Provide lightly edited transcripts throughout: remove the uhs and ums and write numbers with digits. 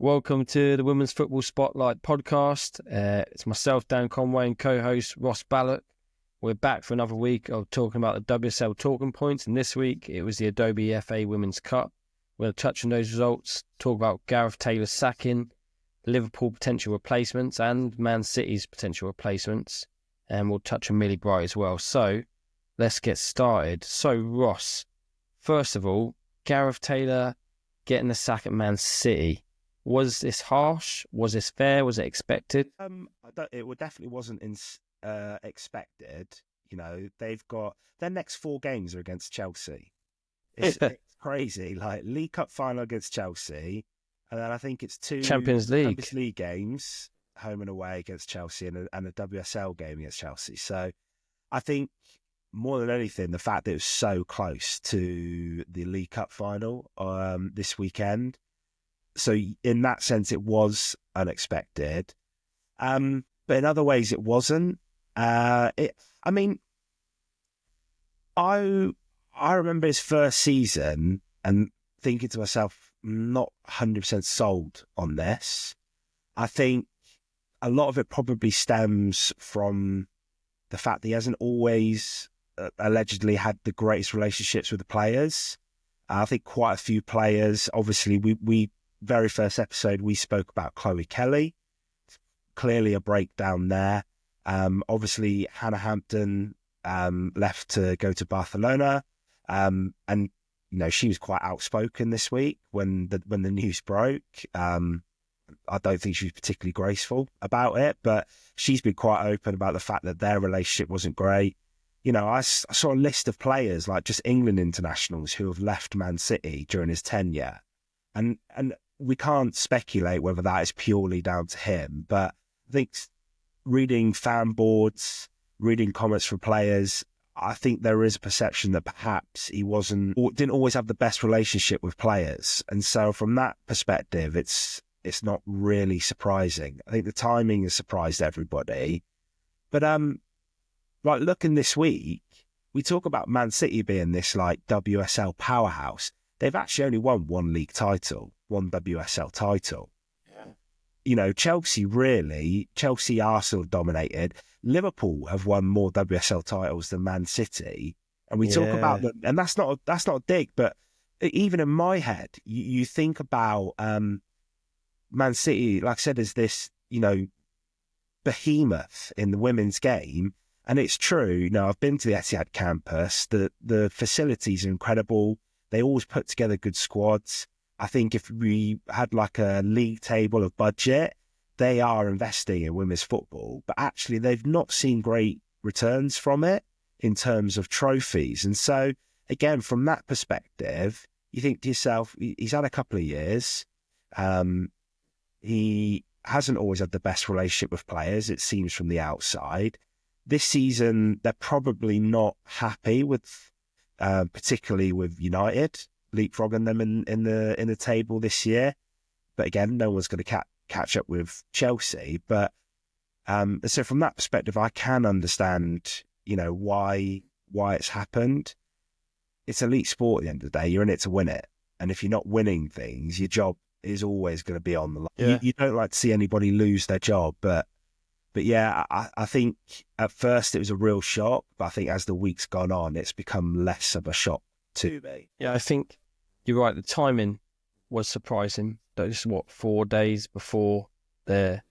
Welcome to the Women's Football Spotlight podcast. It's myself, Dan Conway, and co-host Ross Ballot. We're back for another week of talking about the WSL talking points, and this week it was the Adobe FA Women's Cup. We're going to touch on those results, talk about Gareth Taylor's sacking, Liverpool potential replacements, and Man City's potential replacements, and we'll touch on Millie Bright as well. So, let's get started. So, Ross, first of all, Gareth Taylor getting the sack at Man City. Was this harsh? Was this fair? Was it expected? It definitely wasn't expected. You know, they've got their next 4 games are against Chelsea. It's crazy. Like League Cup final against Chelsea, and then I think it's 2 Champions League games, home and away against Chelsea, and a WSL game against Chelsea. So I think more than anything, the fact that it was so close to the League Cup final this weekend. So in that sense, it was unexpected. But in other ways, it wasn't. I remember his first season and thinking to myself, not 100% sold on this. I think a lot of it probably stems from the fact that he hasn't always allegedly had the greatest relationships with the players. I think quite a few players, obviously, we very first episode, we spoke about Chloe Kelly. Clearly a breakdown there. Obviously, Hannah Hampton left to go to Barcelona. And, you know, she was quite outspoken this week when the news broke. I don't think she was particularly graceful about it, but she's been quite open about the fact that their relationship wasn't great. You know, I saw a list of players, like just England internationals, who have left Man City during his tenure. And we can't speculate whether that is purely down to him, but I think reading fan boards, reading comments from players, I think there is a perception that perhaps he didn't always have the best relationship with players. And so from that perspective, it's not really surprising. I think the timing has surprised everybody. But like looking this week, we talk about Man City being this like WSL powerhouse. They've actually only won one league title, one WSL title. Yeah. You know, Chelsea, Arsenal dominated. Liverpool have won more WSL titles than Man City. And we talk about them, and that's not a dig, but even in my head, you think about Man City, like I said, as this, you know, behemoth in the women's game. And it's true, you know, I've been to the Etihad campus. The facilities are incredible. They always put together good squads. I think if we had like a league table of budget, they are investing in women's football, but actually they've not seen great returns from it in terms of trophies. And so, again, from that perspective, you think to yourself, he's had a couple of years. He hasn't always had the best relationship with players, it seems, from the outside. This season, they're probably not happy with, particularly with United leapfrogging them in the table this year. But again, no one's going to catch up with Chelsea. But so from that perspective, I can understand, you know, why it's happened. It's elite sport at the end of the day. You're in it to win it, and if you're not winning things, your job is always going to be on the line. Yeah. You don't like to see anybody lose their job, but yeah, I think at first it was a real shock, but I think as the week's gone on, it's become less of a shock to me. Yeah, I think you're right. The timing was surprising. This is 4 days before their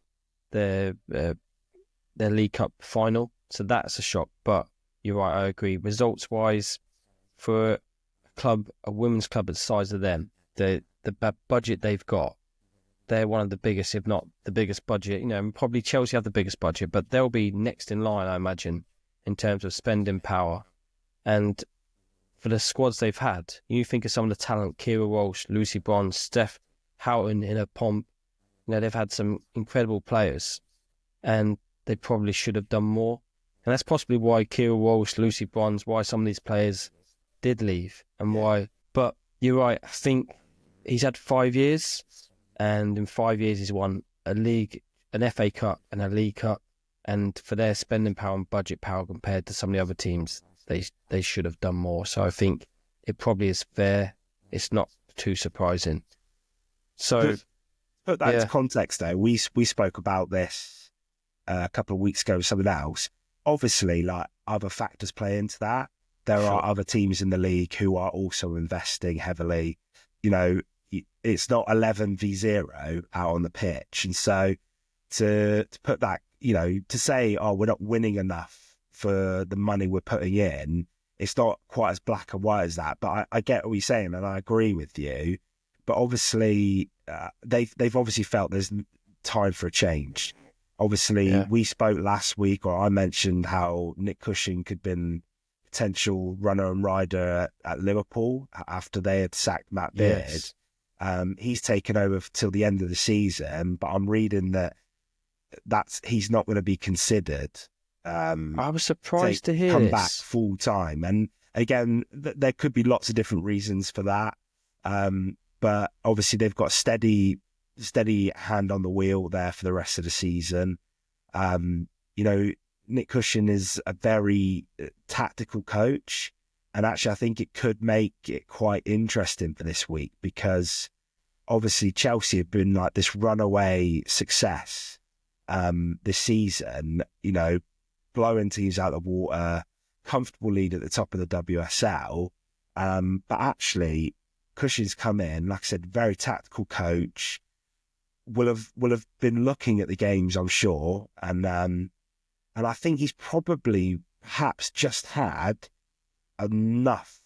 League Cup final, so that's a shock. But you're right, I agree. Results wise, for a women's club at the size of them, the budget they've got, they're one of the biggest, if not the biggest budget. You know, and probably Chelsea have the biggest budget, but they'll be next in line, I imagine, in terms of spending power. And for the squads they've had, you think of some of the talent: Kira Walsh, Lucy Bronze, Steph Houghton in her pomp. You know, they've had some incredible players, and they probably should have done more. And that's possibly why Kira Walsh, Lucy Bronze, why some of these players did leave, and why. But you're right, I think he's had 5 years. And in 5 years, he's won a league, an FA Cup and a League Cup. And for their spending power and budget power compared to some of the other teams, they should have done more. So I think it probably is fair. It's not too surprising. So put that into Yeah, context, though, we spoke about this a couple of weeks ago with something else. Obviously, like other factors play into that. There are sure. other teams in the league who are also investing heavily. You know, it's not 11v0 out on the pitch, and so to put that, to say, oh, we're not winning enough for the money we're putting in, it's not quite as black and white as that. But I get what you're saying, and I agree with you. But obviously, they've obviously felt there's time for a change. Obviously, Yeah, we spoke last week, or I mentioned how Nick Cushing could have been potential runner and rider at Liverpool after they had sacked Matt Beard. yes. He's taken over till the end of the season, but I'm reading that he's not going to be considered I was to surprised to hear come back this. full time. And again, there could be lots of different reasons for that. But obviously they've got steady hand on the wheel there for the rest of the season. You know, Nick Cushing is a very tactical coach, and actually I think it could make it quite interesting for this week, because obviously Chelsea have been like this runaway success this season, blowing teams out of the water, comfortable lead at the top of the WSL. But actually, Cushing's come in, like I said, very tactical coach, will have been looking at the games, I'm sure, and I think he's probably perhaps just had enough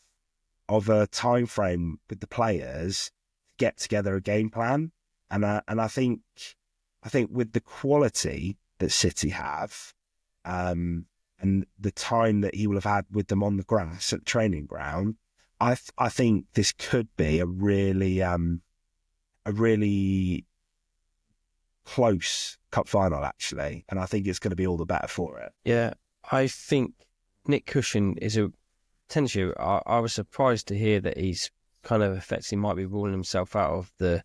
of a time frame with the players to get together a game plan, and I think with the quality that City have, and the time that he will have had with them on the grass at the training ground, I think this could be a really close cup final, actually, and I think it's going to be all the better for it. Yeah, I think Nick Cushing is a potentially. I was surprised to hear that he's kind of effectively might be ruling himself out of the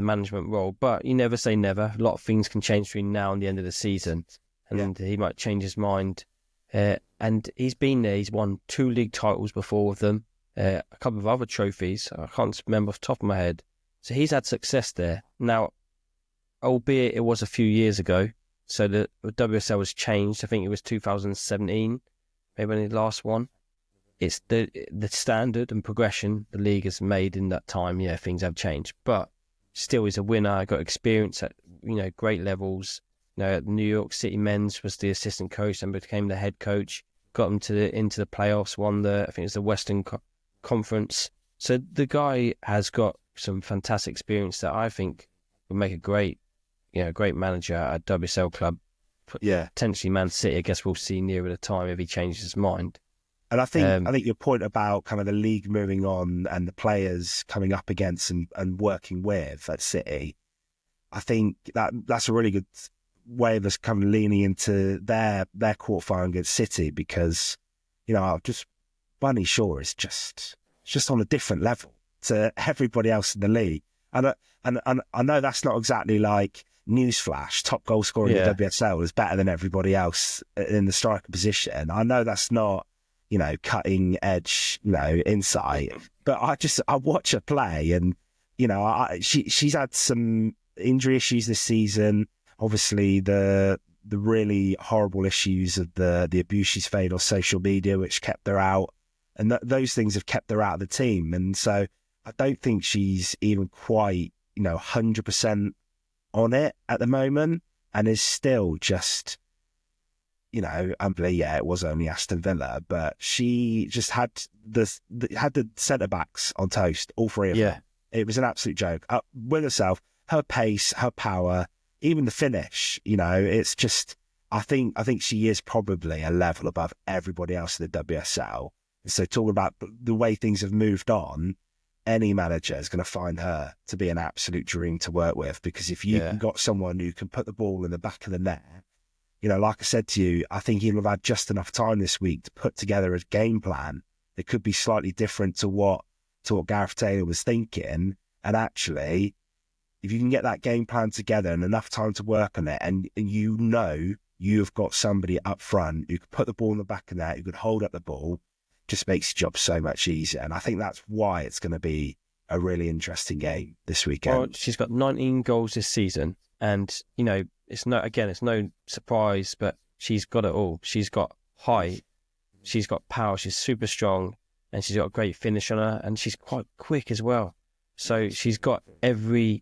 management role, but you never say never. A lot of things can change between now and the end of the season, and he might change his mind. And he's been there. He's won 2 league titles before with them, a couple of other trophies. I can't remember off the top of my head. So he's had success there. Now, albeit it was a few years ago, so the WSL has changed. I think it was 2017, maybe when the last one. It's the standard and progression the league has made in that time. Yeah, things have changed, but still he's a winner. Got experience at great levels. At New York City Men's was the assistant coach and became the head coach. Got them into the playoffs. Won I think it was the Western Conference. So the guy has got some fantastic experience that I think would make a great manager at a WSL club. Yeah, Potentially Man City. I guess we'll see nearer the time if he changes his mind. and I think your point about kind of the league moving on and the players coming up against and working with at City, I think that's a really good way of us kind of leaning into their quarterfinal against City, because just Bunny Shaw is just on a different level to everybody else in the league, and I know that's not exactly like newsflash. Top goal scorer in the WSL is better than everybody else in the striker position. I know that's not cutting edge insight, but I watch her play, and she's had some injury issues this season. Obviously, the really horrible issues of the abuse she's faced on social media, which kept her out, and those things have kept her out of the team. And so I don't think she's even quite 100% on it at the moment, and is still just it was only Aston Villa, but she just had the centre backs on toast, all 3 of them. It was an absolute joke. With herself, her pace, her power, even the finish, it's just, I think she is probably a level above everybody else in the WSL. So talking about the way things have moved on, any manager is going to find her to be an absolute dream to work with, because if you got someone who can put the ball in the back of the net, like I said to you, I think he'll have had just enough time this week to put together a game plan that could be slightly different to what Gareth Taylor was thinking. And actually, if you can get that game plan together and enough time to work on it, and you've got somebody up front who could put the ball in the back of that, who could hold up the ball, just makes your job so much easier. And I think that's why it's going to be a really interesting game this Well, weekend. she's got 19 goals this season, and it's no surprise, but she's got it all. She's got height, she's got power, she's super strong, and she's got a great finish on her, and she's quite quick as well. So she's got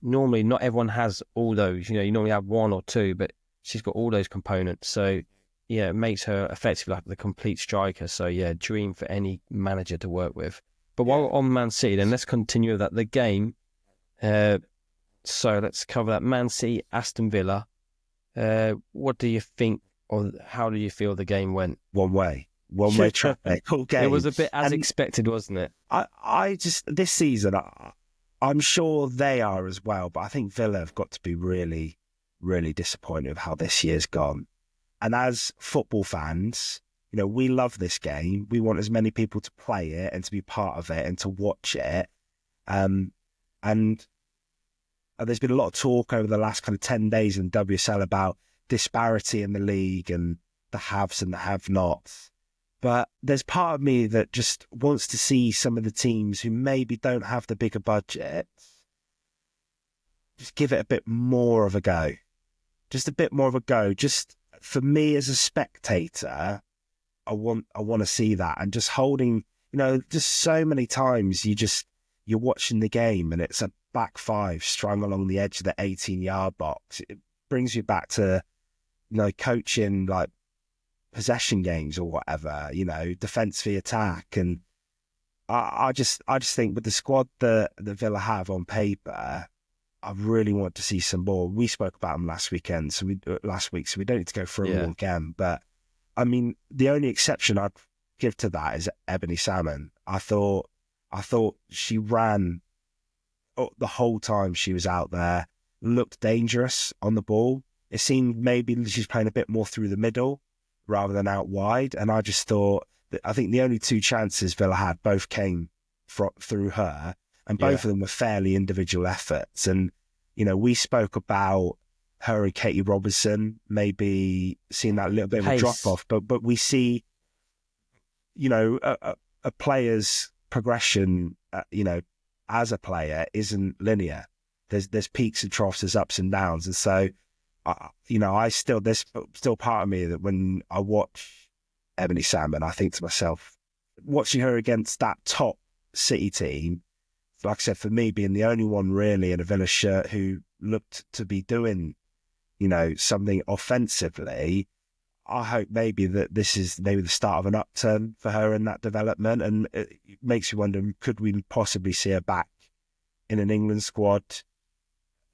normally not everyone has all those, you normally have one or two, but she's got all those components. So yeah, it makes her effectively like the complete striker. So yeah, dream for any manager to work with. But while we're on Man City, then let's continue with that. The game, so let's cover that. Man City, Aston Villa. What do you think, or how do you feel the game went? One way traffic all game. It was a bit as expected, wasn't it? I just, this season, I'm sure they are as well, but I think Villa have got to be really, really disappointed with how this year's gone. And as football fans, we love this game. We want as many people to play it and to be part of it and to watch it. And there's been a lot of talk over the last kind of 10 days in WSL about disparity in the league and the haves and the have-nots. But there's part of me that just wants to see some of the teams who maybe don't have the bigger budget just give it a bit more of a go. Just a bit more of a go. Just for me as a spectator, I want to see that. And just holding, just so many times you're watching the game and it's a back five strung along the edge of the 18-yard box. It brings you back to, coaching like possession games or whatever, defence v attack. And I just think with the squad that Villa have on paper, I really want to see some more. We spoke about them last week, so we don't need to go through them all again. But I mean, the only exception I'd give to that is Ebony Salmon. I thought she ran the whole time she was out there, looked dangerous on the ball. It seemed maybe she's playing a bit more through the middle rather than out wide. And I just thought that I think the only two chances Villa had both came through her, and both of them were fairly individual efforts. And, we spoke about her and Katie Robinson maybe seeing that little bit of a drop off, but we see, a player's progression, as a player isn't linear. There's peaks and troughs, there's ups and downs. And so, there's still part of me that when I watch Ebony Salmon, I think to myself, watching her against that top City team, like I said, for me, being the only one really in a Villa shirt who looked to be doing, something offensively, I hope maybe that this is maybe the start of an upturn for her in that development. And it makes you wonder, could we possibly see her back in an England squad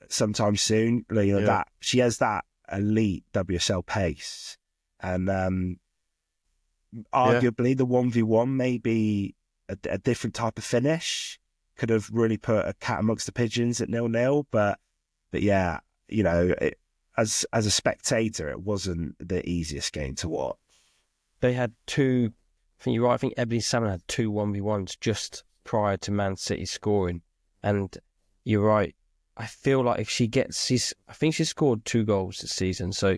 sometime soon? That she has that elite WSL pace, and arguably the 1v1 maybe a different type of finish could have really put a cat amongst the pigeons at 0-0. But yeah, as a spectator, it wasn't the easiest game to watch. They had two. I think you're right. I think Ebony Salmon had two 1v1s just prior to Man City scoring, and you're right. I feel like if she gets, I think she scored 2 goals this season. So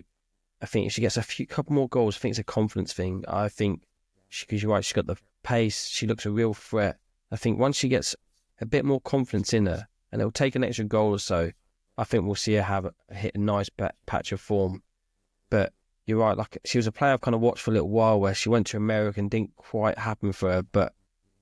I think if she gets couple more goals, I think it's a confidence thing. I think because you're right, she's got the pace. She looks a real threat. I think once she gets a bit more confidence in her, and it'll take an extra goal or so, I think we'll see her hit a nice patch of form. But you're right, like she was a player I've kind of watched for a little while, where she went to America and didn't quite happen for her. But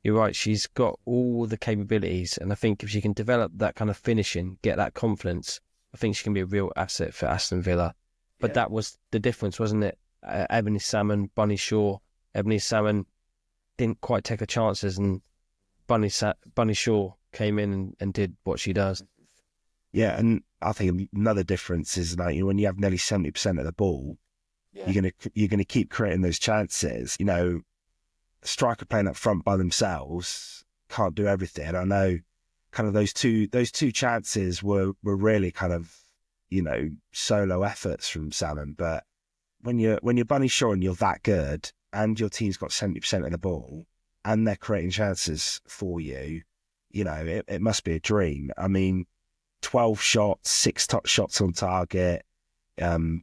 you're right, she's got all the capabilities, and I think if she can develop that kind of finishing, get that confidence, I think she can be a real asset for Aston Villa. But that was the difference, wasn't it? Ebony Salmon, Bunny Shaw. Ebony Salmon didn't quite take her chances, and Bunny Shaw came in and did what she does. Yeah, and I think another difference is like when you have nearly 70% of the ball, you're gonna keep creating those chances. A striker playing up front by themselves can't do everything. I know, kind of those two chances were really kind of solo efforts from Salmon. But when you're Bunny Shaw and you're that good, and your team's got 70% of the ball, and they're creating chances for you, it must be a dream. I mean, 12 shots, 6 top shots on target, compared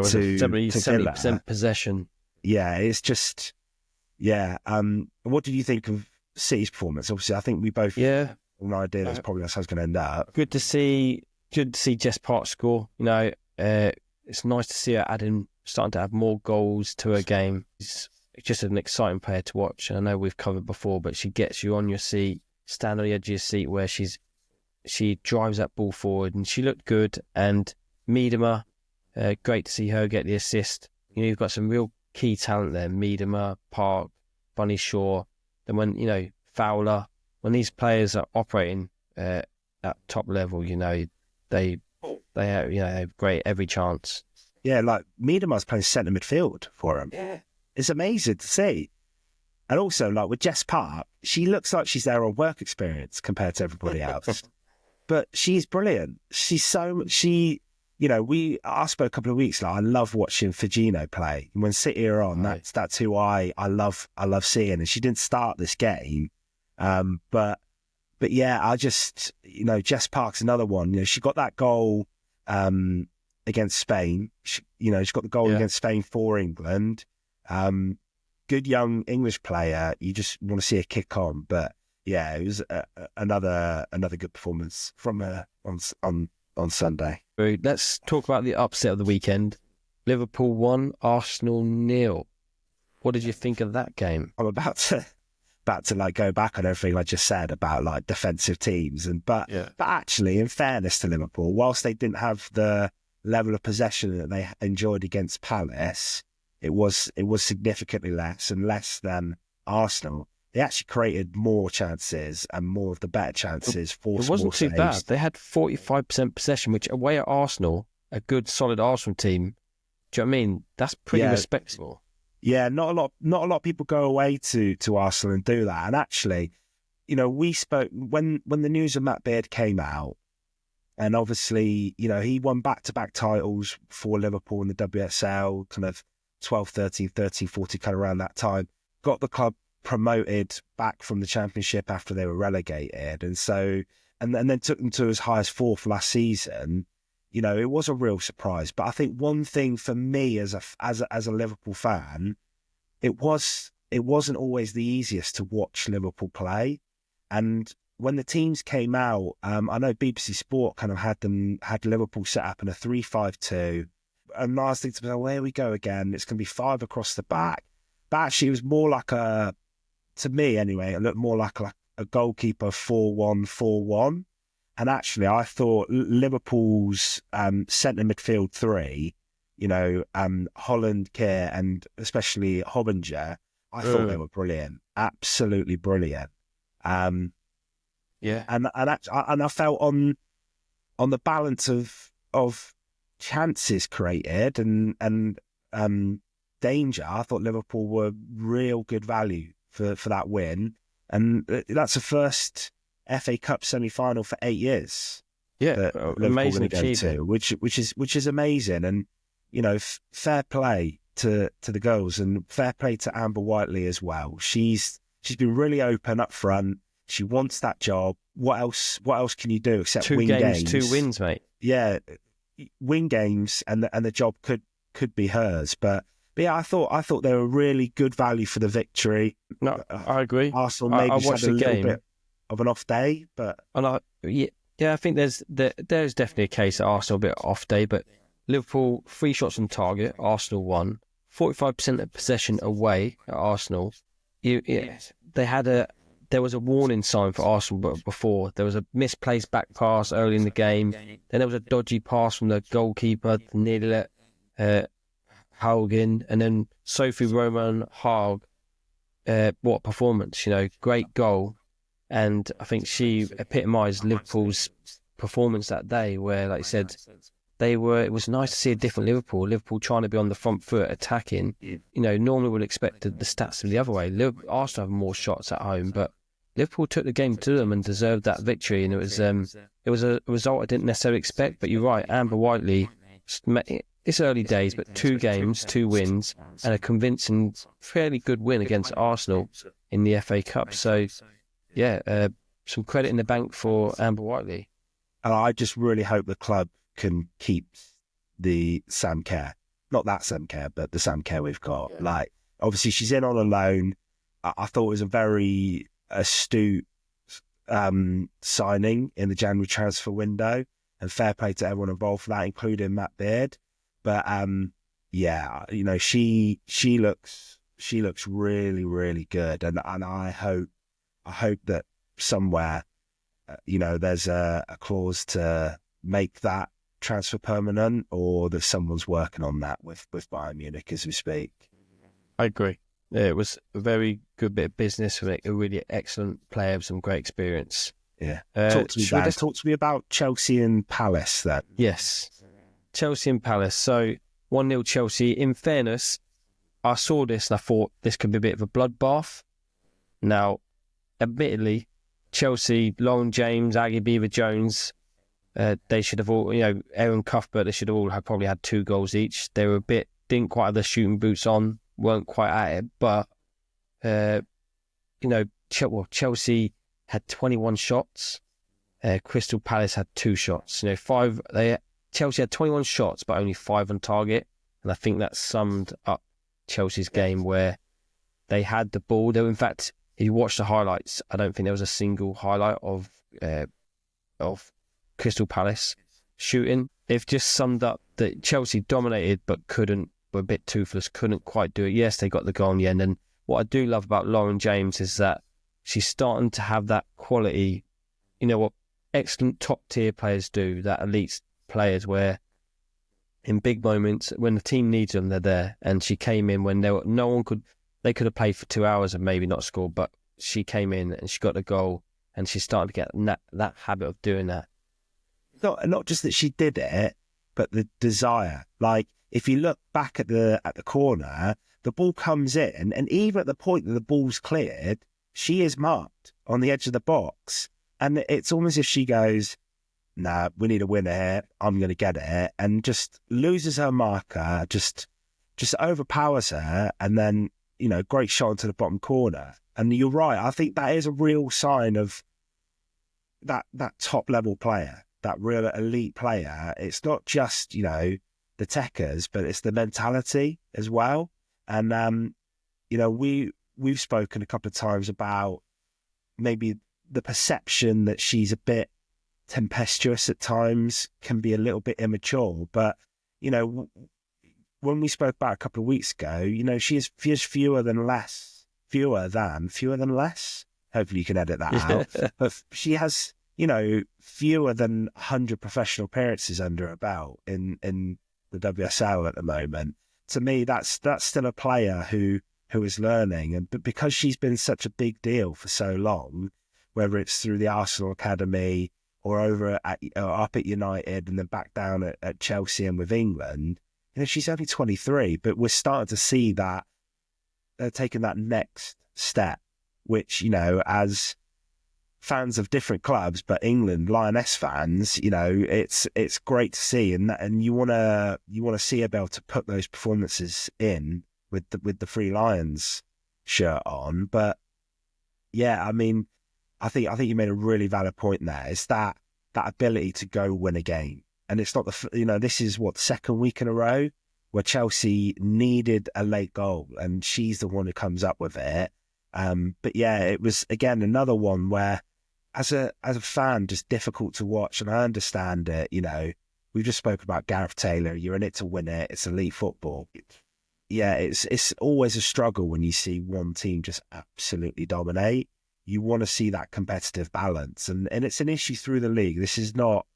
to 70% possession. Yeah, it's just, what did you think of City's performance? Obviously, I think we both Yeah, have an idea that's probably that's how it's going to end up. good to see Jess Park score. It's nice to see her starting to add more goals to her game. It's just an exciting player to watch. And I know we've covered before, but she gets you on your seat, stand on the edge of your seat where she drives that ball forward, and she looked good. And Miedema, great to see her get the assist. You've got some real key talent there. Miedema, Park, Bunny Shaw. Then when, Fowler, when these players are operating at top level, they have great every chance. Yeah, like Miedema's playing centre midfield for him. Yeah. It's amazing to see. And also, like with Jess Park, she looks like she's there on work experience compared to everybody else. But she's brilliant. I spoke a couple of weeks ago. I love watching Figino play. When City are on, Right. that's who I love seeing. And she didn't start this game, but yeah, I just Jess Park's another one. She got that goal against Spain. She got the goal against Spain for England. Good young English player. You just want to see her kick on, but. Yeah, it was another good performance from her on Sunday. Let's talk about the upset of the weekend. Liverpool 1, Arsenal 0. What did you think of that game? I'm about to like go back on everything I just said about like defensive teams, but actually, in fairness to Liverpool, whilst they didn't have the level of possession that they enjoyed against Palace, it was significantly less than Arsenal. They actually created more chances and more of the better chances for It wasn't too bad. They had 45% possession, which away at Arsenal, a good solid Arsenal team, do you know what I mean? That's pretty respectable. Yeah, not a lot of people go away to Arsenal and do that. And actually, we spoke when the news of Matt Beard came out, and obviously, he won back-to-back titles for Liverpool in the WSL, kind of 12, 13, 14, kind of around that time. Got the club promoted back from the Championship after they were relegated, and then took them to as high as fourth last season. It was a real surprise. But I think one thing for me as a Liverpool fan, it wasn't always the easiest to watch Liverpool play. And when the teams came out, I know BBC Sport kind of had Liverpool set up in a 3-5-2. And I was thinking, well, there we go again. It's going to be 5 across the back. But actually, it was more like to me anyway, it looked more like a goalkeeper 4-1-4-1. And actually, I thought Liverpool's centre midfield three, Holland, Keir, and especially Hobbinger, I thought they were brilliant, absolutely brilliant. And I felt on the balance of chances created and danger, I thought Liverpool were real good value for that win, and that's the first FA Cup semi-final for 8 years. Yeah, amazing achievement. Which is amazing, and fair play to the girls, and fair play to Amber Whiteley as well. She's been really open up front. She wants that job. What else can you do except win games? 2 wins, mate. Yeah, win games, and the job could be hers, but. But yeah, I thought they were really good value for the victory. No, I agree. Arsenal maybe just had a little bit of an off day, but I think there's definitely a case at Arsenal a bit off day, but Liverpool 3 shots on target, Arsenal 1, 45% of possession away at Arsenal. There was a warning sign for Arsenal before. There was a misplaced back pass early in the game. Then there was a dodgy pass from the goalkeeper to nearly let Haugen, and then Sophie Roman Haug. What a performance, great goal. And I think she epitomised Liverpool's performance that day, where, like you said, it was nice to see a different Liverpool trying to be on the front foot, attacking. Normally we'd expect the stats to be the other way. Arsenal have more shots at home, but Liverpool took the game to them and deserved that victory. And it was a result I didn't necessarily expect, but you're right, Amber Whiteley, it's early days, but 2 games, 2 wins, and a convincing, fairly good win against Arsenal in the FA Cup. So, some credit in the bank for Amber Whiteley. And I just really hope the club can keep the Sam Kerr. Not that Sam Kerr, but the Sam Kerr we've got. Yeah. Like, obviously, she's in on a loan. I thought it was a very astute signing in the January transfer window, and fair play to everyone involved for that, including Matt Beard. But yeah, you know, she looks really, really good, and I hope that somewhere, you know, there's a clause to make that transfer permanent, or that someone's working on that with Bayern Munich as we speak. I agree. Yeah, it was a very good bit of business with a really excellent player with some great experience. Yeah. Talk to me about Chelsea and Palace then. Yes. Chelsea and Palace. So 1-0 Chelsea. In fairness, I saw this and I thought this could be a bit of a bloodbath. Now, admittedly, Chelsea, Lauren James, Aggie Beaver-Jones, they should have all, you know, Aaron Cuthbert, they should have all probably had 2 goals each. They were didn't quite have the shooting boots on, weren't quite at it, but, you know, Chelsea had 21 shots. Crystal Palace had 2 shots. You know, Chelsea had 21 shots, but only 5 on target. And I think that summed up Chelsea's game, where they had the ball. In fact, if you watch the highlights, I don't think there was a single highlight of Crystal Palace shooting. They've just summed up that Chelsea dominated but were a bit toothless, couldn't quite do it. Yes, they got the goal in the end. And what I do love about Lauren James is that she's starting to have that quality, you know, what excellent top-tier players do, that elite players where in big moments, when the team needs them, they're there. And she came in when they could have played for 2 hours and maybe not scored, but she came in and she got the goal, and she's starting to get that habit of doing that. Not just that she did it, but the desire. Like, if you look back at the corner, the ball comes in, and even at the point that the ball's cleared, she is marked on the edge of the box, and it's almost as if she goes, "Nah, we need a winner here. I'm going to get it," and just loses her marker, just overpowers her, and then, you know, great shot into the bottom corner. And you're right. I think that is a real sign of that top level player, that real elite player. It's not just, you know, the techers, but it's the mentality as well. And you know, we've spoken a couple of times about maybe the perception that she's a bit tempestuous at times, can be a little bit immature. But, you know, when we spoke about a couple of weeks ago, you know, she has fewer than less. Hopefully you can edit that out. But she has, you know, fewer than 100 professional appearances under her belt in the WSL at the moment. To me, that's still a player who is learning, but because she's been such a big deal for so long, whether it's through the Arsenal Academy or up at United and then back down at Chelsea and with England, you know, she's only 23, but we're starting to see that they're taking that next step, which, you know, as fans of different clubs, but England Lioness fans, you know, it's great to see, and you want to see her be able to put those performances in with the Free Lions shirt on. But yeah, I mean, I think you made a really valid point there. It's that ability to go win a game, and it's not this is the second week in a row where Chelsea needed a late goal, and she's the one who comes up with it. But yeah, it was again another one where, as a fan, just difficult to watch, and I understand it. You know, we've just spoken about Gareth Taylor. You're in it to win it. It's elite football. Yeah, it's always a struggle when you see one team just absolutely dominate. You want to see that competitive balance, and it's an issue through the league. This is not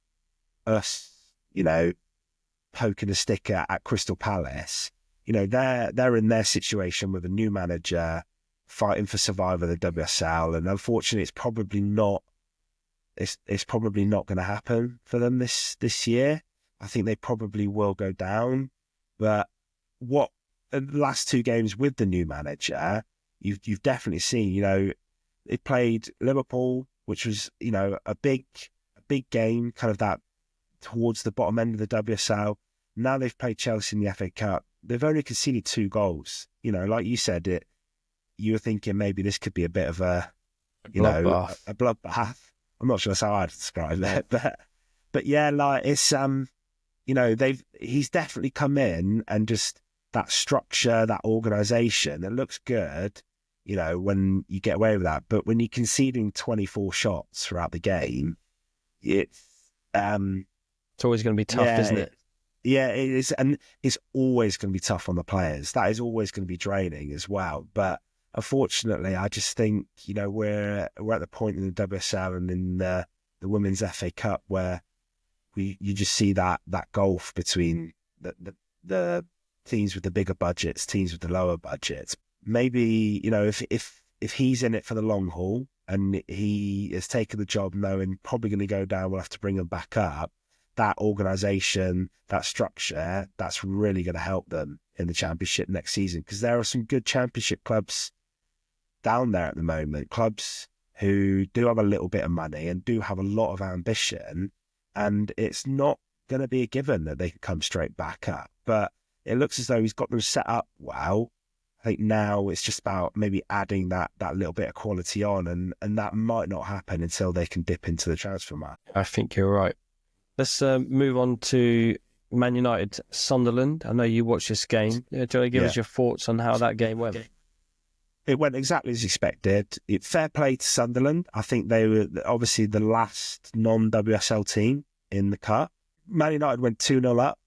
us, you know, poking a stick at Crystal Palace. You know, they're in their situation with a new manager, fighting for survival of the WSL, and unfortunately, it's probably not going to happen for them this year. I think they probably will go down. But what the last 2 games with the new manager, you've definitely seen, you know, they played Liverpool, which was, you know, a big game, kind of that towards the bottom end of the WSL. Now they've played Chelsea in the FA Cup. They've only conceded 2 goals. You know, like you said, you were thinking maybe this could be a bit of a bloodbath. I'm not sure that's how I'd describe it, but yeah, like it's you know, he's definitely come in, and just that structure, that organisation, it looks good. when you get away with that. But when you're conceding 24 shots throughout the game, it's always going to be tough, isn't it? Yeah, it is, and it's always going to be tough on the players. That is always going to be draining as well. But unfortunately, I just think we're at the point in the WSL and in the Women's FA Cup where you just see that gulf between the teams with the bigger budgets, teams with the lower budgets. Maybe if he's in it for the long haul and he has taken the job knowing probably going to go down, we'll have to bring him back up. That organisation, that structure, that's really going to help them in the Championship next season, because there are some good Championship clubs down there at the moment, clubs who do have a little bit of money and do have a lot of ambition, and it's not going to be a given that they can come straight back up. But it looks as though he's got them set up well. I think now it's just about maybe adding that little bit of quality on, and that might not happen until they can dip into the transfer market. I think you're right. Let's move on to Man United, Sunderland. I know you watched this game. Do you want to give us your thoughts on how that game went? It went exactly as expected. Fair play to Sunderland. I think they were obviously the last non-WSL team in the cup. Man United went 2-0 up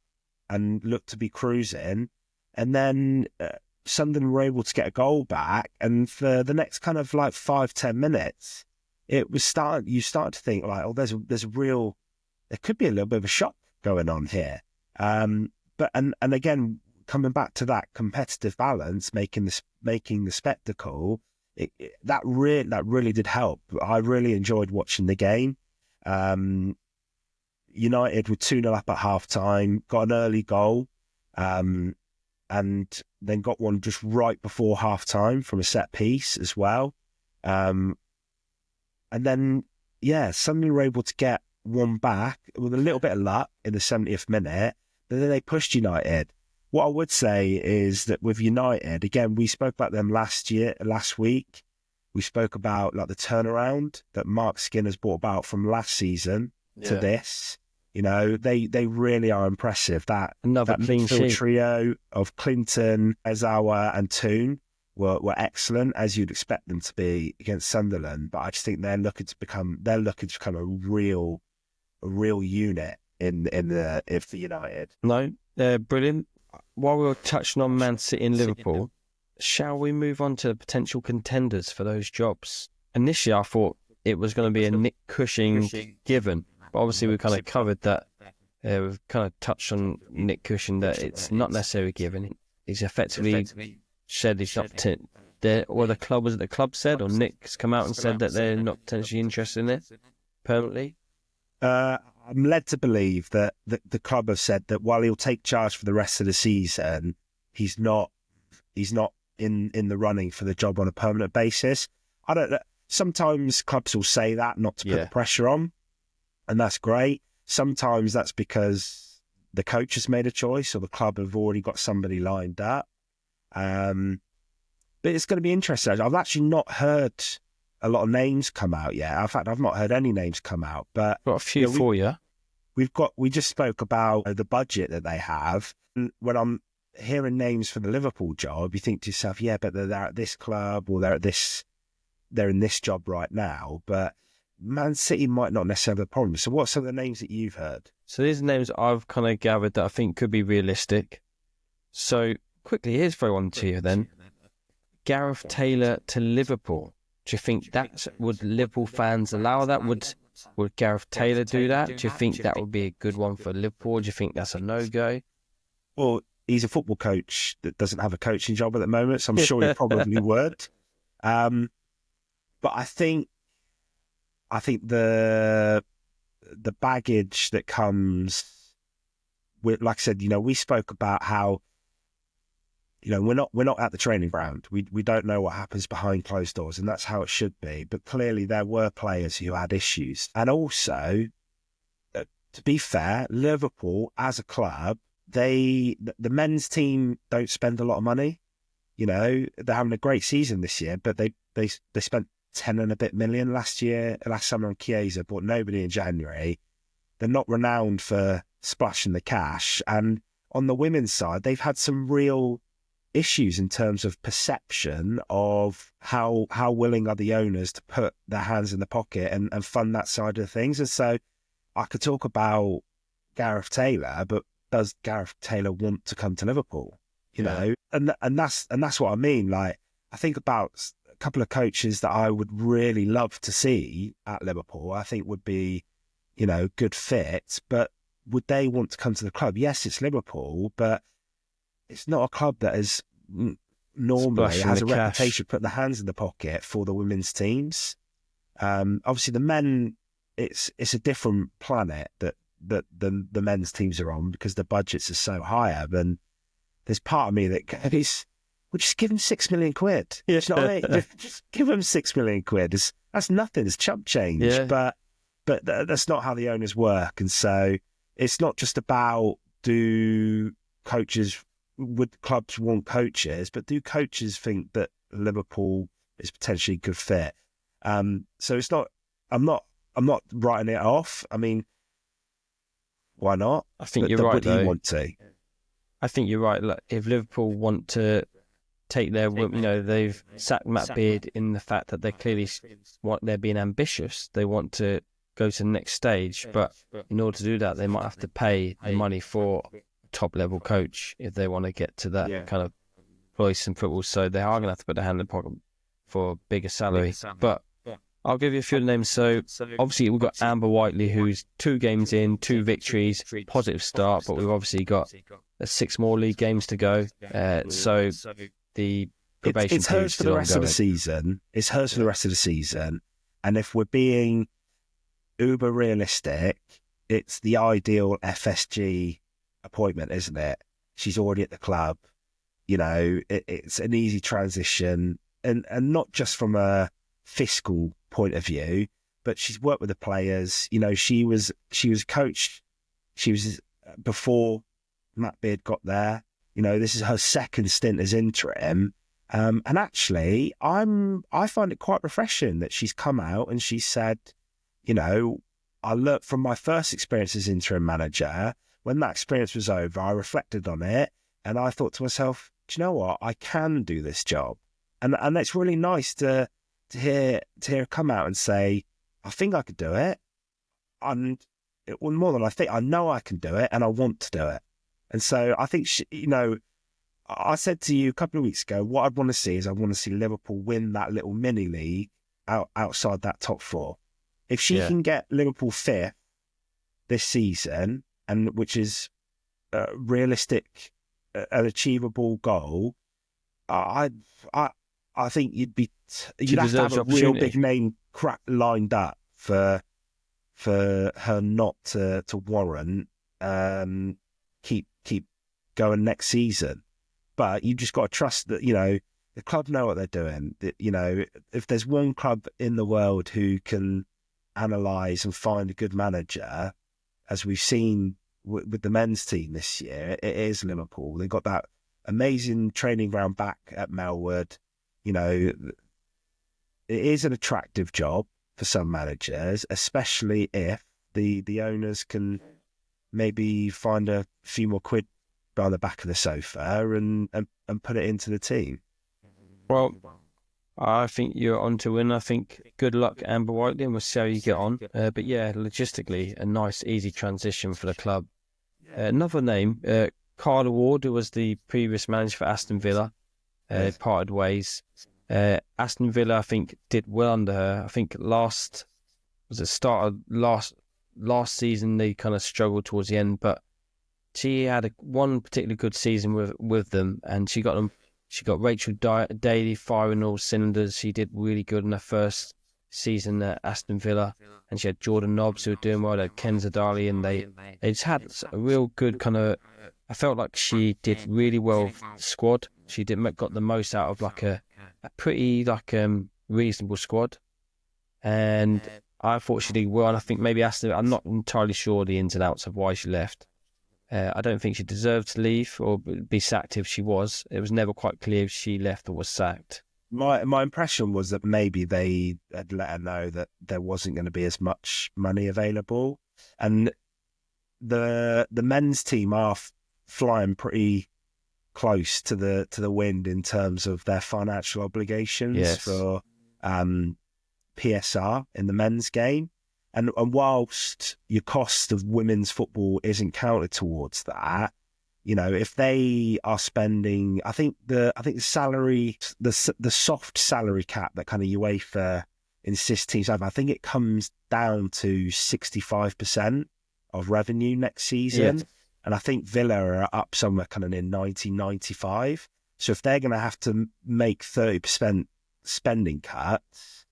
and looked to be cruising. And then Sunderland were able to get a goal back. And for the next kind of like 5-10 minutes, you started to think like, oh, there's a real... There could be a little bit of a shock going on here. But again, coming back to that competitive balance, making the spectacle, that really did help. I really enjoyed watching the game. United were 2-0 up at half time, got an early goal, and then got one just right before half time from a set piece as well. And then, Sunderland were able to get one back with a little bit of luck in the 70th minute, but then they pushed United. What I would say is that with United, again, we spoke about them last week. We spoke about like the turnaround that Mark Skinner's brought about from last season to this. They really are impressive. That clean midfield sheet trio of Clinton, Ezawa and Toon were excellent, as you'd expect them to be against Sunderland. But I just think they're looking to become a real unit for United. No, they're brilliant. While we were touching on Man City and Liverpool, shall we move on to the potential contenders for those jobs? Initially, I thought it was going to be a Nick Cushing given, but obviously we kind of covered that. We've kind of touched on Nick Cushing, that it's not necessarily given. He's effectively said he's not or the club said, or Nick's come out and said that they're not potentially interested in it permanently. I'm led to believe that the club have said that while he'll take charge for the rest of the season, he's not in the running for the job on a permanent basis. I don't know. Sometimes clubs will say that not to put the pressure on, and that's great. Sometimes that's because the coach has made a choice or the club have already got somebody lined up. But it's going to be interesting. I've actually not heard a lot of names come out yet. In fact, I've not heard any names come out. But got a few for you. We just spoke about the budget that they have. And when I'm hearing names for the Liverpool job, you think to yourself, yeah, but they're at this club or they're in this job right now. But Man City might not necessarily have a problem. So what's some of the names that you've heard? So these are names I've kind of gathered that I think could be realistic. So quickly, here's throw one to you then. Gareth Taylor to Liverpool. Do you think would Liverpool fans allow that? Would Gareth Taylor do that? Do you think that would be a good one for Liverpool? Do you think that's a no-go? Well, he's a football coach that doesn't have a coaching job at the moment, so I'm sure he probably would. But I think the baggage that comes with, like I said, we spoke about how we're not at the training ground. We don't know what happens behind closed doors, and that's how it should be. But clearly, there were players who had issues, and also, to be fair, Liverpool as a club, the men's team don't spend a lot of money. They're having a great season this year, but they spent 10 and a bit million last summer on Chiesa, bought nobody in January. They're not renowned for splashing the cash, and on the women's side, they've had some real issues in terms of perception of how willing are the owners to put their hands in the pocket and fund that side of things. And so I could talk about Gareth Taylor, but does Gareth Taylor want to come to Liverpool? You know, and that's what I mean. Like, I think about a couple of coaches that I would really love to see at Liverpool. I think would be, you know, good fits, but would they want to come to the club? Yes, it's Liverpool, but it's not a club that is normally has a reputation for putting their hands in the pocket for the women's teams. Obviously, the men, it's a different planet that the men's teams are on because the budgets are so higher. And there's part of me that goes, well, just give them £6 million. You know what I mean? Just give them £6 million. That's nothing. It's chump change. Yeah. But that's not how the owners work. And so it's not just about would clubs want coaches, but do coaches think that Liverpool is potentially a good fit? So it's not. I'm not writing it off. I mean, why not? I think you're right. Would he want to? I think you're right. Like, if Liverpool want to take their, you know, they've sacked Matt Beard in the fact that they clearly they're being ambitious. They want to go to the next stage, but in order to do that, they might have to pay the money for a top-level coach if they want to get to that kind of place in football. So they are going to have to put their hand in the pocket for a bigger salary. But I'll give you a few names. So obviously we've got Amber Whiteley, who's 2 games in, 2 victories, positive start, but we've obviously got 6 more league games to go. So the probation it's hers for the rest of the season. It's hers for the rest of the season. And if we're being uber realistic, it's the ideal FSG appointment, isn't it? She's already at the club. You know, it's an easy transition, and not just from a fiscal point of view, but she's worked with the players. You know, she was coached. She was before Matt Beard got there. You know, this is her second stint as interim, and actually, I find it quite refreshing that she's come out and she said, you know, I learned from my first experience as interim manager. When that experience was over, I reflected on it and I thought to myself, do you know what? I can do this job, and it's really nice to hear her come out and say, I think I could do it, and more than I think, I know I can do it, and I want to do it. And so I think you know, I said to you a couple of weeks ago, what I'd want to see is I want to see Liverpool win that little mini league outside that top 4. If she can get Liverpool 5th this season, and which is a realistic, an achievable goal, I think you'd have to have a real big name lined up for her not to warrant keep going next season. But you just got to trust that, you know, the club know what they're doing. You know, if there's one club in the world who can analyse and find a good manager, as we've seen with the men's team this year, it is Liverpool. They've got that amazing training ground back at Melwood. You know, it is an attractive job for some managers, especially if the owners can maybe find a few more quid behind the back of the sofa and put it into the team. Well, I think you're on to win. I think good luck, Amber Whiteley, and we'll see how you get on. But yeah, logistically, a nice, easy transition for the club. Another name, Carla Ward, who was the previous manager for Aston Villa, parted ways. Aston Villa, I think, did well under her. I think last season they kind of struggled towards the end, but she had one particularly good season with them, and she got them. She got Rachel Daly firing all cylinders. She did really good in her first season at Aston Villa, and she had Jordan Nobbs who were doing well. They had Ken Zadali, and they just had a real good kind of. I felt like she did really well with the squad. She got the most out of like a pretty reasonable squad, and I thought she did well. And I think maybe Aston. I'm not entirely sure the ins and outs of why she left. I don't think she deserved to leave or be sacked if she was. It was never quite clear if she left or was sacked. My impression was that maybe they had let her know that there wasn't going to be as much money available, and the men's team are flying pretty close to the wind in terms of their financial obligations for PSR in the men's game. And whilst your cost of women's football isn't counted towards that, if they are spending, I think the salary, the soft salary cap that kind of UEFA insists teams have, I think it comes down to 65% of revenue next season. Yeah. And I think Villa are up somewhere kind of in 1995. So if they're going to have to make 30% spending cuts,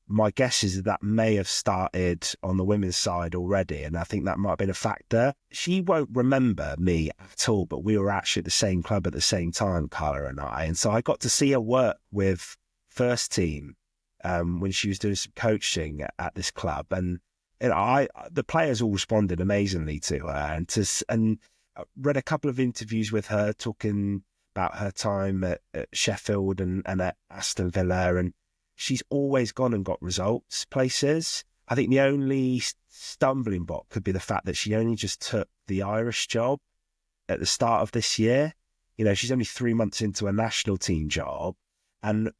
my guess is that may have started on the women's side already. And I think that might have been a factor. She won't remember me at all, but we were actually at the same club at the same time, Carla and I. And so I got to see her work with first team when she was doing some coaching at this club. And the players all responded amazingly to her, and I read a couple of interviews with her talking about her time at Sheffield and at Aston Villa, and she's always gone and got results places. I think the only stumbling block could be the fact that she only just took the Irish job at the start of this year. She's only 3 months into a national team job, and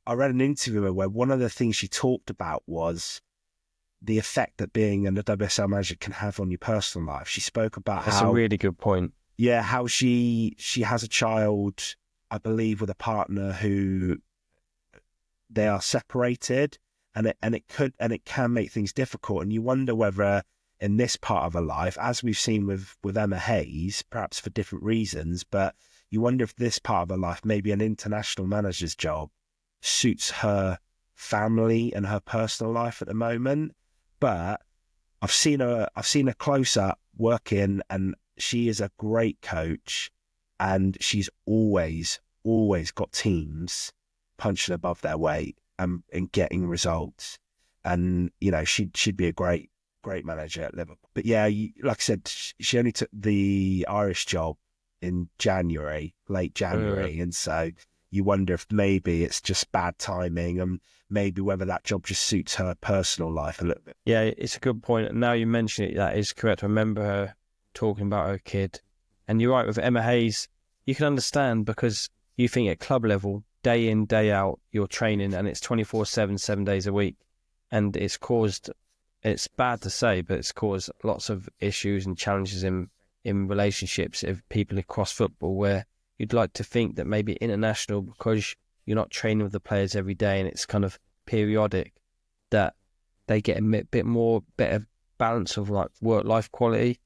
I read an interview with her where one of the things she talked about was the effect that being a WSL manager can have on your personal life. She spoke about That's a really good point. Yeah, how she has a child, I believe, with a partner who they are separated, and it can make things difficult. And you wonder whether in this part of her life, as we've seen with Emma Hayes, perhaps for different reasons, but you wonder if this part of her life, maybe an international manager's job, suits her family and her personal life at the moment. But I've seen her close up working, and she is a great coach, and she's always got teams punching above their weight and getting results. And she'd be a great manager at Liverpool. But yeah, like I said, she only took the Irish job in late January, and so you wonder if maybe it's just bad timing, and maybe whether that job just suits her personal life a little bit. Yeah, it's a good point. And now you mention it, that is correct. I remember her talking about her kid. And you're right, with Emma Hayes, you can understand, because you think at club level, day in, day out, you're training, and it's 24/7, 7 days a week. And it's bad to say, but it's caused lots of issues and challenges in relationships of people across football, where you'd like to think that maybe international, because you're not training with the players every day and it's kind of periodic, that they get a bit more better balance of like work-life quality.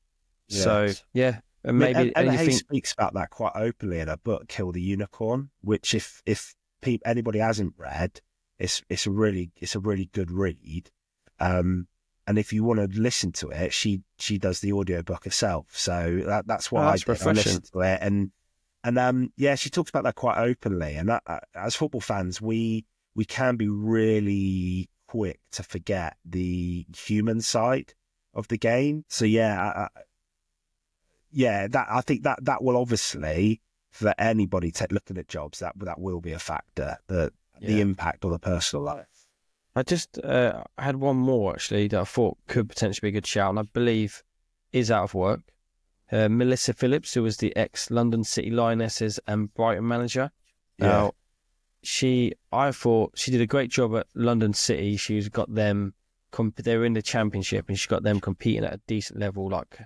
Yes. So, yeah. And maybe Emma Hayes speaks about that quite openly in her book, Kill the Unicorn, which if anybody hasn't read, it's a really good read. And if you want to listen to it, she does the audiobook herself. So that's why I listen to it. And she talks about that quite openly. And as football fans, we can be really quick to forget the human side of the game. So I think that will obviously, for anybody looking at jobs, that will be a factor. The impact on the personal life. I just I had one more actually that I thought could potentially be a good shout, and I believe is out of work. Melissa Phillips, who was the ex-London City Lionesses and Brighton manager. Now, I thought she did a great job at London City. She's got them, they were in the Championship, and she got them competing at a decent level. Like,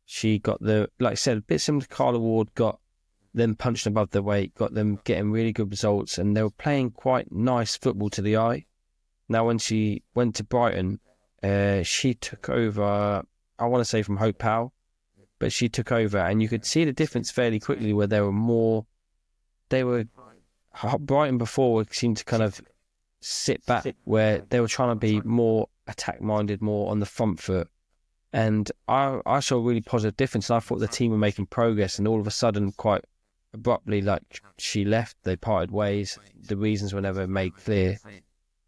she got like I said, a bit similar to Carla Ward, got them punching above their weight, got them getting really good results, and they were playing quite nice football to the eye. Now, when she went to Brighton, she took over, I want to say from Hope Powell, but she took over, and you could see the difference fairly quickly, where Brighton before seemed to kind of sit back, where they were trying to be more attack-minded, more on the front foot. And I saw a really positive difference, and I thought the team were making progress, and all of a sudden, quite abruptly, like, she left, they parted ways, the reasons were never made clear.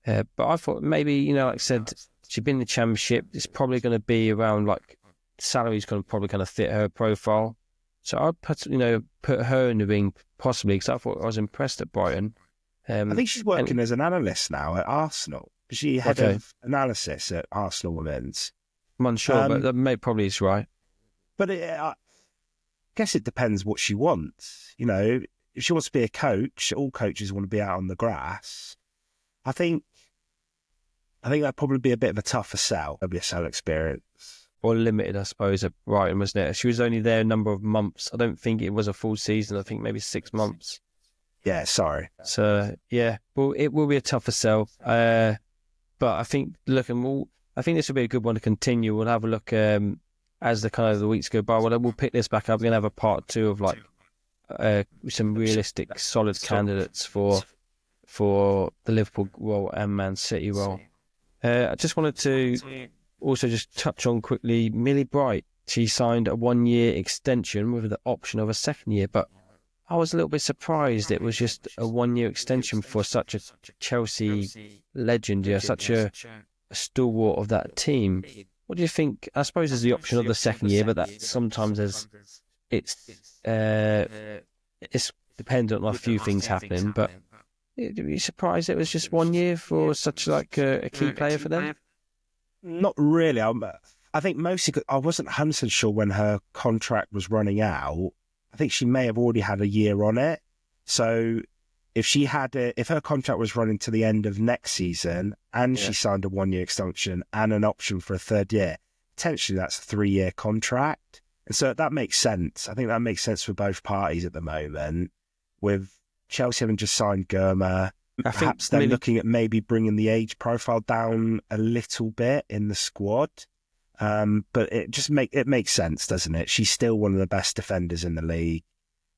But I thought maybe, like I said, she'd been in the Championship, it's probably going to be around, like, salary's going to probably kind of fit her profile. So I'd put her in the ring possibly, because I thought I was impressed at Brighton. I think she's working as an analyst now at Arsenal. She head of analysis at Arsenal Women's. I'm unsure, but that probably is right. But guess it depends what she wants. You know, if she wants to be a coach, all coaches want to be out on the grass. I think that'd probably be a bit of a tougher sell, WSL experience. Or limited, I suppose, at Brighton, wasn't it? She was only there a number of months. I don't think it was a full season. I think maybe 6 months. Yeah, sorry. So, yeah, well, it will be a tougher sell. But I think, I think this will be a good one to continue. We'll have a look as the weeks go by. We'll pick this back up. We're going to have a part 2 of some realistic, solid candidates for the Liverpool role and Man City role. I just wanted to also just touch on quickly Millie Bright. She signed a 1-year extension with the option of a 2nd year, but I was a little bit surprised it was just a 1-year extension for such a Chelsea legend, such a stalwart of that team. What do you think? I suppose there's the option of the 2nd year, but that sometimes it's dependent on a few things happening. But are you surprised it was just 1 year for such a key player for them? Not really. I think mostly I wasn't 100% sure when her contract was running out. I think she may have already had a year on it. So if her contract was running to the end of next season and she signed a 1-year extension and an option for a 3rd year, potentially that's a 3-year contract. And so that makes sense. I think that makes sense for both parties at the moment. With Chelsea having just signed Germa, perhaps they're looking at maybe bringing the age profile down a little bit in the squad. But it makes sense, doesn't it? She's still one of the best defenders in the league,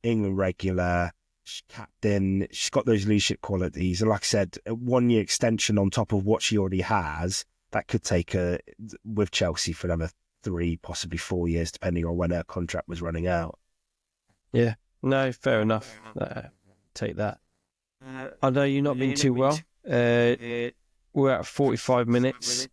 England regular, she's captain. She's got those leadership qualities, and like I said, a 1-year extension on top of what she already has that could take her with Chelsea for another 3, possibly 4 years, depending on when her contract was running out. Yeah, no, fair enough. Take that. I know you've not been too well. We're at 45 minutes.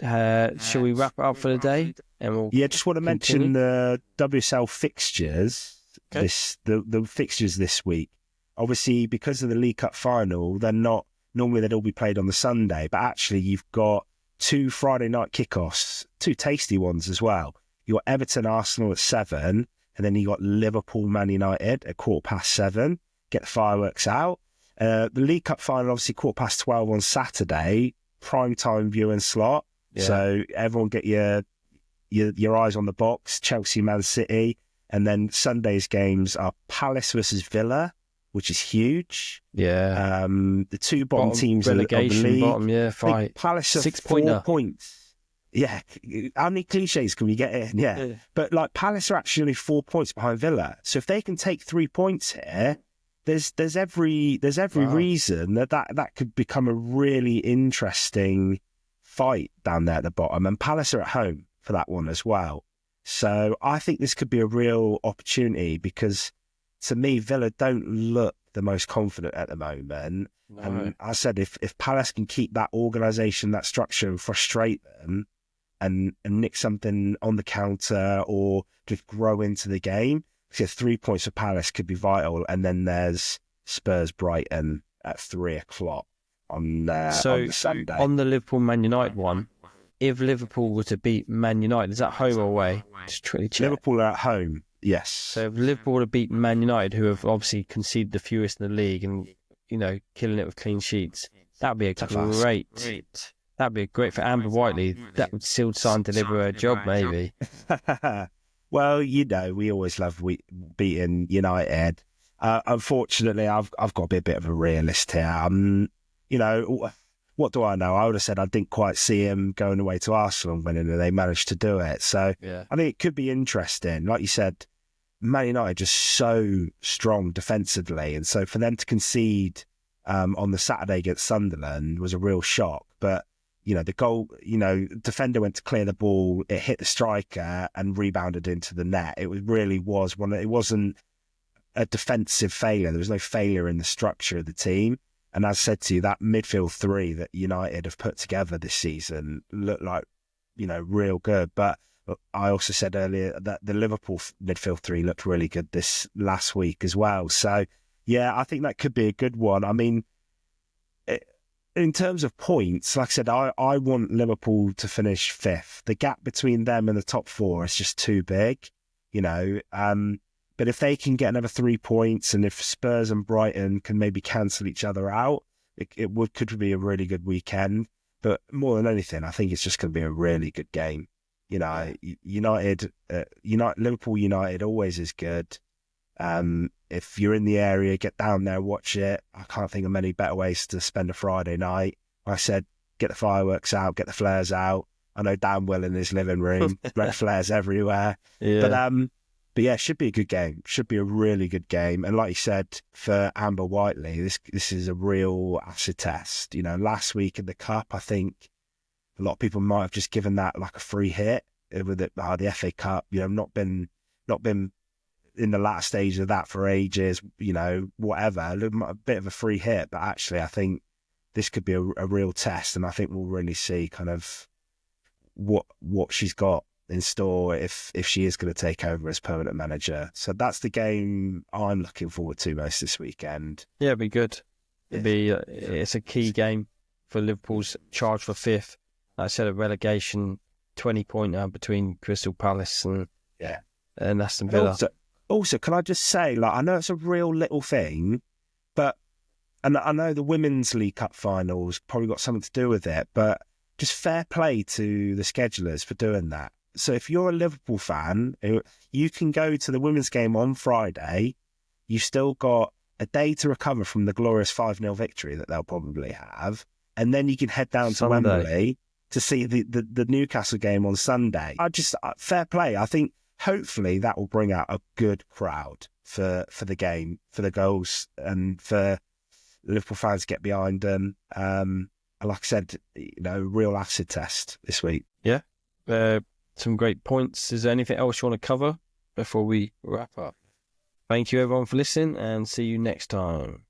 Shall we wrap it up for the day? And just want to mention the WSL fixtures. Okay. The fixtures this week. Obviously, because of the League Cup final, normally they'd all be played on the Sunday, but actually you've got 2 Friday night kickoffs, 2 tasty ones as well. You got Everton Arsenal at 7, and then you got Liverpool Man United at 7:15. Get the fireworks out. The League Cup final, obviously 12:15 on Saturday, prime time viewing slot. Yeah. So everyone get your eyes on the box. Chelsea, Man City, and then Sunday's games are Palace versus Villa, which is huge. Yeah. The 2 bottom teams in the league. Bottom, yeah, fight. Palace are 4 points. Yeah. How many cliches can we get in? Yeah. But Palace are actually 4 points behind Villa. So if they can take 3 points here, there's every reason that could become a really interesting fight down there at the bottom. And Palace are at home for that one as well. So I think this could be a real opportunity because, to me, Villa don't look the most confident at the moment. No. And I said if Palace can keep that organisation, that structure, and frustrate them and nick something on the counter or just grow into the game, so 3 points for Palace could be vital. And then there's Spurs Brighton at 3:00 on the Sunday. On the Liverpool Man United one, if Liverpool were to beat Man United, is that home or away? Just trying to check. Liverpool are at home, yes. So if Liverpool were to beat Man United, who have obviously conceded the fewest in the league and, killing it with clean sheets, that'd be that'd be great for Amber Whiteley. That would still sign deliver her job, maybe. Well, we always love beating United. Unfortunately, I've got to be a bit of a realist here. What do I know? I would have said I didn't quite see him going away to Arsenal and winning, and they managed to do it. So I think it could be interesting. Like you said, Man United just so strong defensively, and so for them to concede on the Saturday against Sunderland was a real shock. But the goal, defender went to clear the ball, it hit the striker and rebounded into the net. It wasn't a defensive failure. There was no failure in the structure of the team. And as I said to you, that midfield 3 that United have put together this season looked like, real good. But I also said earlier that the Liverpool midfield 3 looked really good this last week as well. So, yeah, I think that could be a good one. I mean, in terms of points, like I said, I want Liverpool to finish 5th. The gap between them and the top 4 is just too big. But if they can get another 3 points, and if Spurs and Brighton can maybe cancel each other out, could be a really good weekend. But more than anything, I think it's just going to be a really good game. You know, Liverpool United always is good. If you're in the area, get down there, watch it. I can't think of many better ways to spend a Friday night. Like I said, get the fireworks out, get the flares out. I know Dan will in his living room, red flares everywhere. Yeah. But yeah, it should be a good game. Should be a really good game. And like you said, for Amber Whiteley, this is a real acid test. You know, last week in the Cup, I think a lot of people might have just given that like a free hit with the FA Cup. You know, not been in the last stage of that for ages. You know, whatever, a bit of a free hit. But actually, I think this could be a real test, and I think we'll really see kind of what she's got in store if she is going to take over as permanent manager. So that's the game I'm looking forward to most this weekend. Yeah, it'd be good. It's a key game for Liverpool's charge for fifth. Like I said, a relegation 20-pointer between Crystal Palace and Aston Villa. Also, can I just say, like, I know it's a real little thing, but and I know the Women's League Cup finals probably got something to do with it, but just fair play to the schedulers for doing that. So if you're a Liverpool fan, you can go to the women's game on Friday. You've still got a day to recover from the glorious 5-0 victory that they'll probably have. And then you can head down to Wembley to see the Newcastle game on Sunday. Fair play. I think hopefully that will bring out a good crowd for the game, for the goals, and for Liverpool fans to get behind them. Like I said, you know, real acid test this week. Yeah. Some great points. Is there anything else you want to cover before we wrap up? Thank you everyone for listening, and see you next time.